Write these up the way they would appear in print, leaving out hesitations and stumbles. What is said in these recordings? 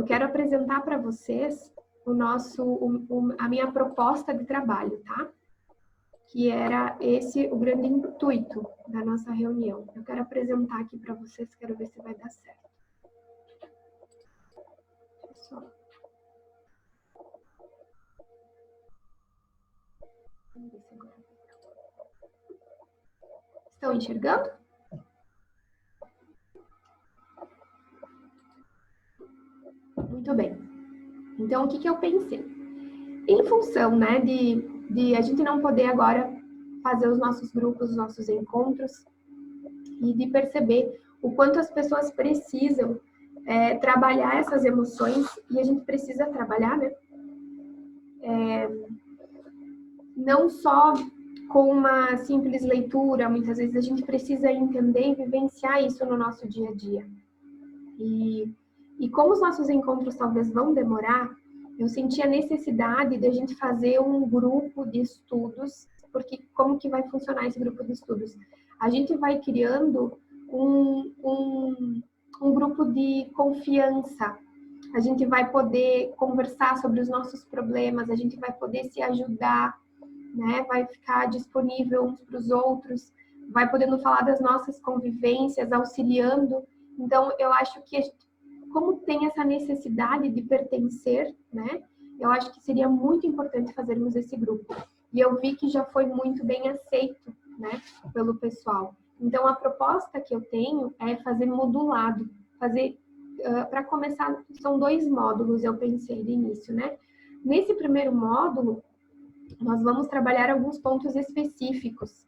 quero apresentar para vocês a minha proposta de trabalho, tá? Que era esse o grande intuito da nossa reunião. Eu quero apresentar aqui para vocês, quero ver se vai dar certo. Pessoal. Estão enxergando? Muito bem. Então, o que eu pensei? Em função, né, de a gente não poder agora fazer os nossos grupos, os nossos encontros, e de perceber o quanto as pessoas precisam trabalhar essas emoções, e a gente precisa trabalhar, né? Não só com uma simples leitura, muitas vezes a gente precisa entender e vivenciar isso no nosso dia a dia. E como os nossos encontros talvez vão demorar, eu senti a necessidade de a gente fazer um grupo de estudos, porque como que vai funcionar esse grupo de estudos? A gente vai criando um grupo de confiança, a gente vai poder conversar sobre os nossos problemas, a gente vai poder se ajudar, né? Vai ficar disponível uns para os outros, vai podendo falar das nossas convivências, auxiliando. Então, eu acho que, como tem essa necessidade de pertencer, né? Eu acho que seria muito importante fazermos esse grupo. E eu vi que já foi muito bem aceito, né? Pelo pessoal. Então, a proposta que eu tenho é fazer modulado, fazer... para começar, são 2 módulos, eu pensei de início, né? Nesse primeiro módulo, nós vamos trabalhar alguns pontos específicos.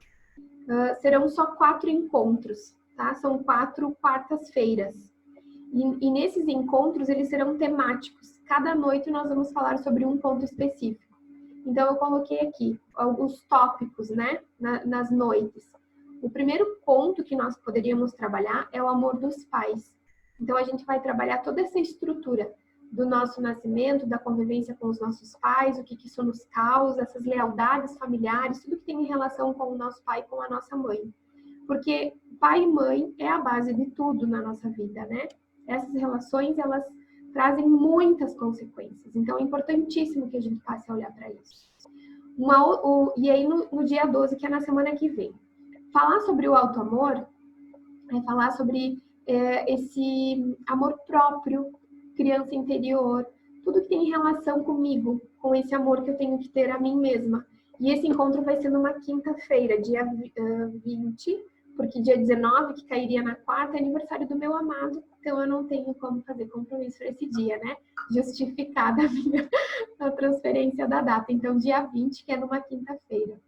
Serão só 4 encontros, tá? São 4 quartas-feiras. E nesses encontros, eles serão temáticos. Cada noite nós vamos falar sobre um ponto específico. Então, eu coloquei aqui alguns tópicos, né? Nas noites. O primeiro ponto que nós poderíamos trabalhar é o amor dos pais. Então, a gente vai trabalhar toda essa estrutura do nosso nascimento, da convivência com os nossos pais, o que isso nos causa, essas lealdades familiares, tudo que tem em relação com o nosso pai e com a nossa mãe. Porque pai e mãe é a base de tudo na nossa vida, né? Essas relações, elas trazem muitas consequências. Então, é importantíssimo que a gente passe a olhar para isso. E aí, no dia 12, que é na semana que vem, falar sobre o auto-amor é falar sobre esse amor próprio, criança interior, tudo que tem em relação comigo, com esse amor que eu tenho que ter a mim mesma. E esse encontro vai ser numa quinta-feira, dia 20, porque dia 19, que cairia na quarta, é aniversário do meu amado, então eu não tenho como fazer compromisso para esse dia, né? Justificada a transferência da data. Então, dia 20, que é numa quinta-feira.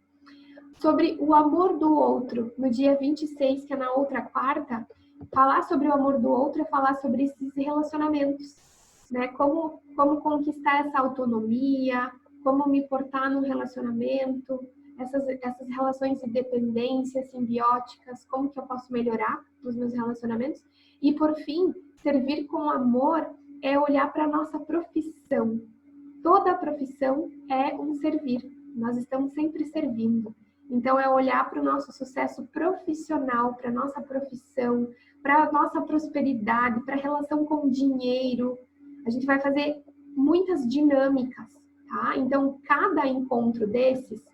Sobre o amor do outro, no dia 26, que é na outra quarta, falar sobre o amor do outro é falar sobre esses relacionamentos, né? Como conquistar essa autonomia, como me portar num relacionamento, essas relações de dependência, simbióticas, como que eu posso melhorar os meus relacionamentos. E, por fim, servir com amor é olhar para a nossa profissão. Toda profissão é um servir. Nós estamos sempre servindo. Então, é olhar para o nosso sucesso profissional, para a nossa profissão, para a nossa prosperidade, para a relação com o dinheiro. A gente vai fazer muitas dinâmicas, tá? Então, cada encontro desses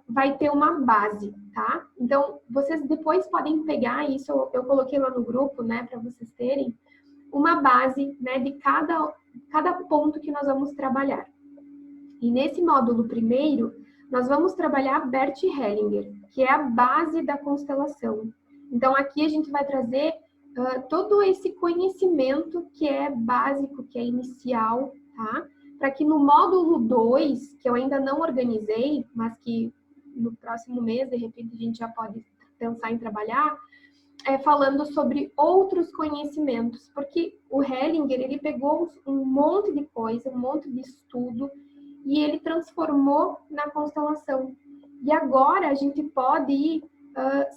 vai ter uma base, tá? Então, vocês depois podem pegar isso, eu coloquei lá no grupo, né, para vocês terem uma base, né, de cada ponto que nós vamos trabalhar. E nesse módulo primeiro, nós vamos trabalhar Bert Hellinger, que é a base da constelação. Então, aqui a gente vai trazer todo esse conhecimento que é básico, que é inicial, tá? Para que no módulo 2, que eu ainda não organizei, mas que no próximo mês, de repente, a gente já pode pensar em trabalhar, falando sobre outros conhecimentos. Porque o Hellinger, ele pegou um monte de coisa, um monte de estudo, e ele transformou na constelação. E agora a gente pode ir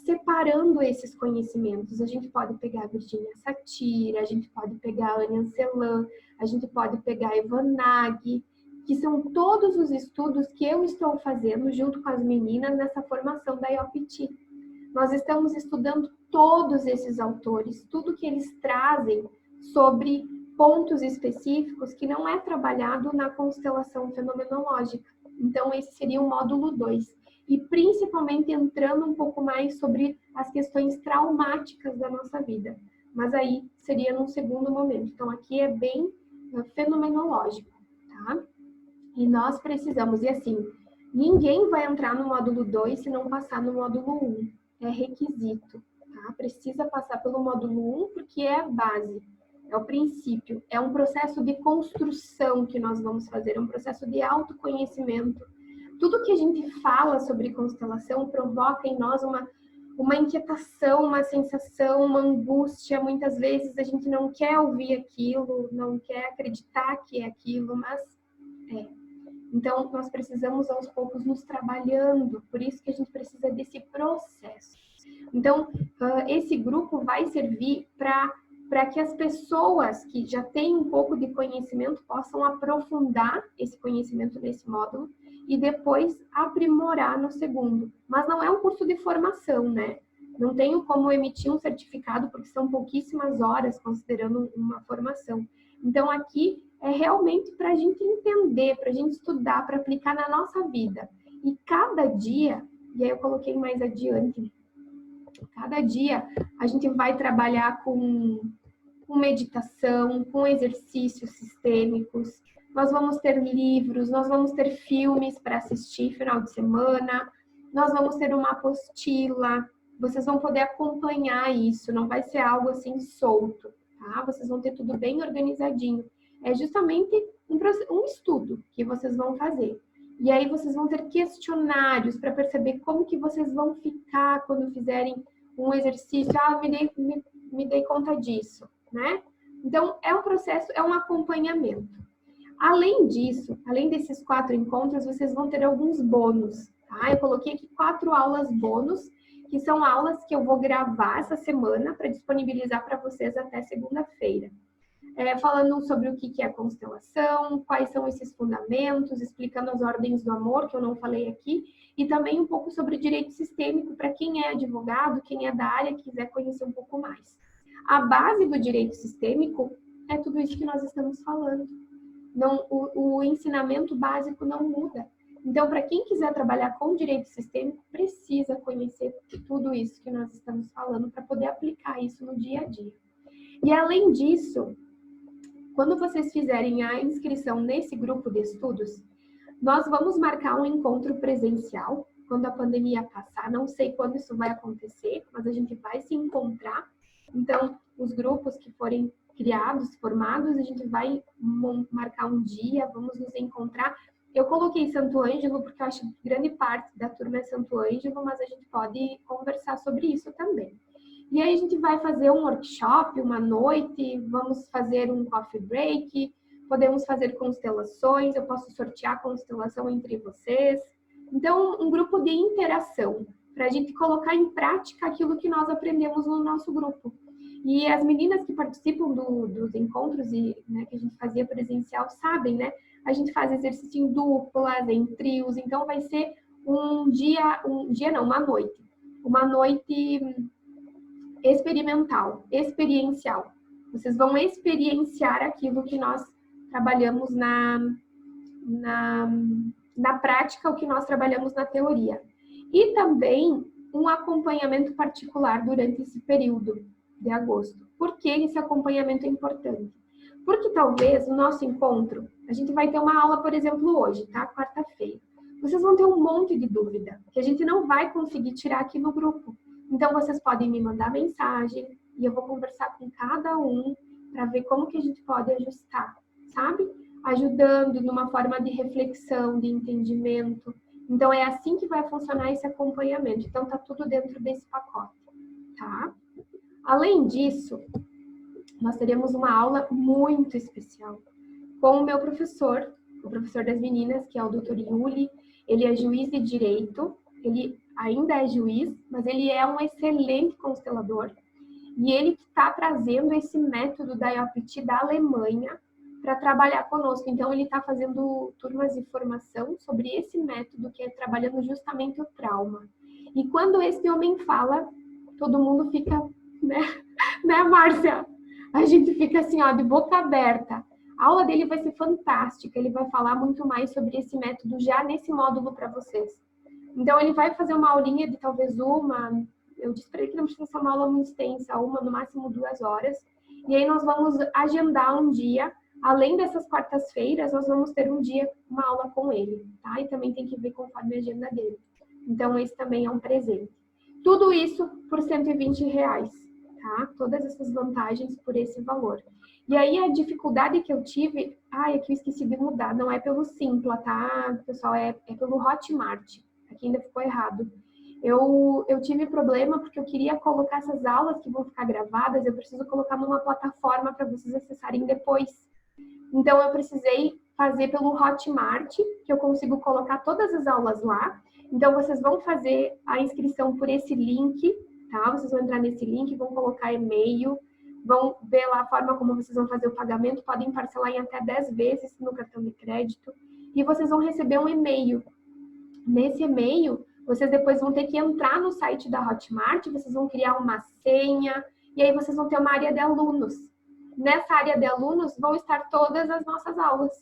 separando esses conhecimentos. A gente pode pegar a Virginia Satir, a gente pode pegar a Anne Ancelan, a gente pode pegar a Eva Nagy, que são todos os estudos que eu estou fazendo junto com as meninas nessa formação da IOPT. Nós estamos estudando todos esses autores, tudo que eles trazem sobre pontos específicos que não é trabalhado na constelação fenomenológica. Então, esse seria o módulo 2. E principalmente entrando um pouco mais sobre as questões traumáticas da nossa vida. Mas aí seria num segundo momento. Então, aqui é bem fenomenológico, tá? E nós precisamos, e assim, ninguém vai entrar no módulo 2 se não passar no módulo 1. É requisito, tá? Precisa passar pelo módulo 1 porque é a base, é o princípio, é um processo de construção que nós vamos fazer, é um processo de autoconhecimento. Tudo que a gente fala sobre constelação provoca em nós uma inquietação, uma sensação, uma angústia. Muitas vezes a gente não quer ouvir aquilo, não quer acreditar que é aquilo, mas é. Então, nós precisamos aos poucos nos trabalhando, por isso que a gente precisa desse processo. Então, esse grupo vai servir para que as pessoas que já têm um pouco de conhecimento possam aprofundar esse conhecimento nesse módulo e depois aprimorar no segundo. Mas não é um curso de formação, né? Não tenho como emitir um certificado, porque são pouquíssimas horas, considerando uma formação. Então, aqui é realmente para a gente entender, para a gente estudar, para aplicar na nossa vida. E cada dia, e aí eu coloquei mais adiante, cada dia a gente vai trabalhar com meditação, com exercícios sistêmicos, nós vamos ter livros, nós vamos ter filmes para assistir final de semana, nós vamos ter uma apostila, vocês vão poder acompanhar isso, não vai ser algo assim solto, tá? Vocês vão ter tudo bem organizadinho. É justamente um estudo que vocês vão fazer. E aí vocês vão ter questionários para perceber como que vocês vão ficar quando fizerem um exercício. Ah, me dei conta disso, né? Então, é um processo, é um acompanhamento. Além disso, além desses 4 encontros, vocês vão ter alguns bônus, tá? Eu coloquei aqui 4 aulas bônus, que são aulas que eu vou gravar essa semana para disponibilizar para vocês até segunda-feira. Falando sobre o que é a constelação, quais são esses fundamentos, explicando as ordens do amor, que eu não falei aqui, e também um pouco sobre direito sistêmico, para quem é advogado, quem é da área, quiser conhecer um pouco mais. A base do direito sistêmico é tudo isso que nós estamos falando. Não, o ensinamento básico não muda. Então, para quem quiser trabalhar com direito sistêmico, precisa conhecer tudo isso que nós estamos falando para poder aplicar isso no dia a dia. E além disso, quando vocês fizerem a inscrição nesse grupo de estudos, nós vamos marcar um encontro presencial quando a pandemia passar. Não sei quando isso vai acontecer, mas a gente vai se encontrar. Então, os grupos que forem criados, formados, a gente vai marcar um dia, vamos nos encontrar. Eu coloquei Santo Ângelo porque eu acho que grande parte da turma é Santo Ângelo, mas a gente pode conversar sobre isso também. E aí a gente vai fazer um workshop, uma noite, vamos fazer um coffee break, podemos fazer constelações, eu posso sortear a constelação entre vocês. Então, um grupo de interação, para a gente colocar em prática aquilo que nós aprendemos no nosso grupo. E as meninas que participam dos encontros né, que a gente fazia presencial sabem, né? A gente faz exercício em duplas, em trios, então vai ser uma noite. Uma noite experimental, experiencial. Vocês vão experienciar aquilo que nós trabalhamos na prática, o que nós trabalhamos na teoria. E também um acompanhamento particular durante esse período de agosto. Por que esse acompanhamento é importante? Porque talvez o nosso encontro, a gente vai ter uma aula, por exemplo, hoje, tá? Quarta-feira. Vocês vão ter um monte de dúvida que a gente não vai conseguir tirar aqui no grupo. Então, vocês podem me mandar mensagem e eu vou conversar com cada um para ver como que a gente pode ajustar, sabe? Ajudando numa forma de reflexão, de entendimento. Então, é assim que vai funcionar esse acompanhamento. Então, tá tudo dentro desse pacote, tá? Além disso, nós teremos uma aula muito especial com o meu professor, o professor das meninas, que é o Dr. Yuli. Ele é juiz de direito, ele ainda é juiz, mas ele é um excelente constelador. E ele está trazendo esse método da IOPT da Alemanha para trabalhar conosco. Então, ele está fazendo turmas de formação sobre esse método, que é trabalhando justamente o trauma. E quando esse homem fala, todo mundo fica, né, Márcia? A gente fica assim, ó, de boca aberta. A aula dele vai ser fantástica, ele vai falar muito mais sobre esse método já nesse módulo para vocês. Então, ele vai fazer uma aulinha de talvez eu disse para ele que não precisa ser uma aula muito extensa, uma, no máximo 2 horas. E aí nós vamos agendar um dia, além dessas quartas-feiras, nós vamos ter um dia, uma aula com ele, tá? E também tem que ver conforme a agenda dele. Então, esse também é um presente. Tudo isso por R$120, tá? Todas essas vantagens por esse valor. E aí, a dificuldade que eu tive... aqui eu esqueci de mudar, não é pelo Simpla, tá, pessoal? É pelo Hotmart. Aqui ainda ficou errado. Eu tive problema porque eu queria colocar essas aulas que vão ficar gravadas, eu preciso colocar numa plataforma para vocês acessarem depois. Então, eu precisei fazer pelo Hotmart, que eu consigo colocar todas as aulas lá. Então, vocês vão fazer a inscrição por esse link, tá? Vocês vão entrar nesse link, vão colocar e-mail, vão ver lá a forma como vocês vão fazer o pagamento, podem parcelar em até 10 vezes no cartão de crédito, e vocês vão receber um e-mail. Nesse e-mail, vocês depois vão ter que entrar no site da Hotmart, vocês vão criar uma senha, e aí vocês vão ter uma área de alunos. Nessa área de alunos vão estar todas as nossas aulas.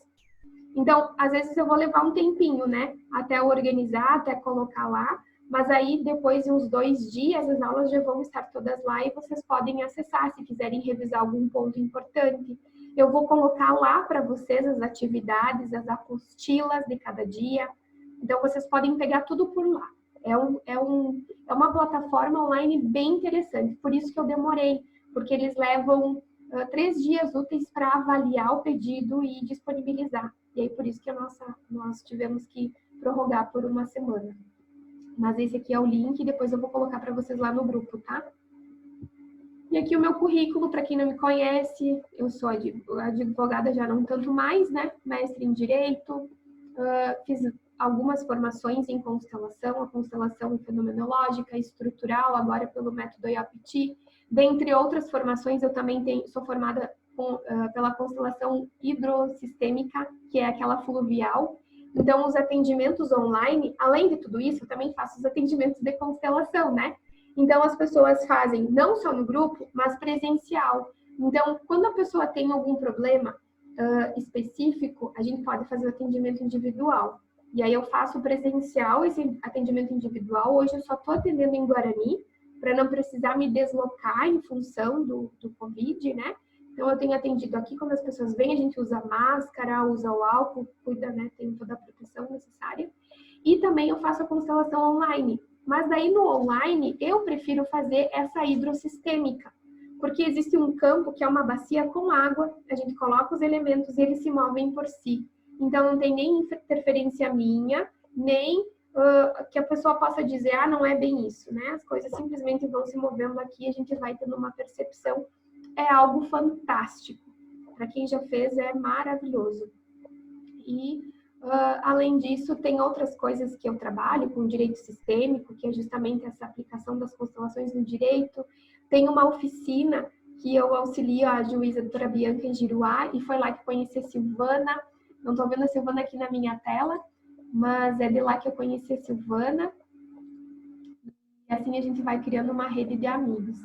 Então, às vezes eu vou levar um tempinho, né? Até organizar, até colocar lá, mas aí depois de uns 2 dias as aulas já vão estar todas lá e vocês podem acessar se quiserem revisar algum ponto importante. Eu vou colocar lá para vocês as atividades, as apostilas de cada dia. Então, vocês podem pegar tudo por lá. É uma plataforma online bem interessante. Por isso que eu demorei, porque eles levam 3 dias úteis para avaliar o pedido e disponibilizar. E aí, por isso que nós tivemos que prorrogar por 1 semana. Mas esse aqui é o link, depois eu vou colocar para vocês lá no grupo, tá? E aqui o meu currículo, para quem não me conhece, eu sou advogada já não tanto mais, né? Mestre em Direito, fiz algumas formações em constelação, a constelação fenomenológica, estrutural, agora pelo método IOPT. Dentre outras formações, eu também sou formada pela constelação hidrossistêmica, que é aquela fluvial. Então, os atendimentos online, além de tudo isso, eu também faço os atendimentos de constelação, né? Então, as pessoas fazem não só no grupo, mas presencial. Então, quando a pessoa tem algum problema específico, a gente pode fazer o atendimento individual. E aí eu faço presencial, esse atendimento individual. Hoje eu só estou atendendo em Guarani, para não precisar me deslocar em função do Covid, né? Então, eu tenho atendido aqui, quando as pessoas vêm, a gente usa máscara, usa o álcool, cuida, né? Tem toda a proteção necessária. E também eu faço a constelação online. Mas daí no online, eu prefiro fazer essa hidrossistêmica. Porque existe um campo que é uma bacia com água, a gente coloca os elementos e eles se movem por si. Então, não tem nem interferência minha, nem que a pessoa possa dizer, não é bem isso, né? As coisas simplesmente vão se movendo aqui, a gente vai tendo uma percepção. É algo fantástico. Para quem já fez, é maravilhoso. E, além disso, tem outras coisas que eu trabalho com direito sistêmico, que é justamente essa aplicação das constelações no direito. Tem uma oficina que eu auxilio a juíza doutora Bianca em Giruá, e foi lá que conheci a Silvana. Não estou vendo a Silvana aqui na minha tela, mas é de lá que eu conheci a Silvana. E assim a gente vai criando uma rede de amigos.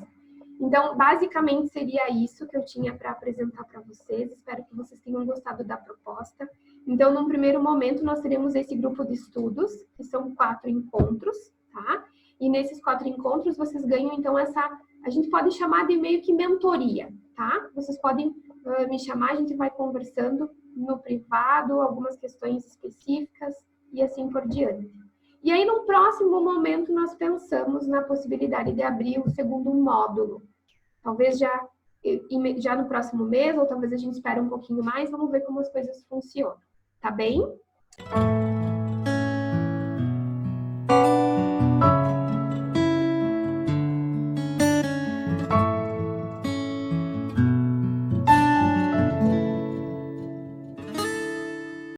Então, basicamente, seria isso que eu tinha para apresentar para vocês. Espero que vocês tenham gostado da proposta. Então, num primeiro momento, nós teremos esse grupo de estudos, que são 4 encontros, tá? E nesses 4 encontros, vocês ganham, então, a gente pode chamar de meio que mentoria, tá? Vocês podem me chamar, a gente vai conversando no privado, algumas questões específicas e assim por diante. E aí, no próximo momento, nós pensamos na possibilidade de abrir o segundo módulo. Talvez já no próximo mês, ou talvez a gente espere um pouquinho mais, vamos ver como as coisas funcionam. Tá bem?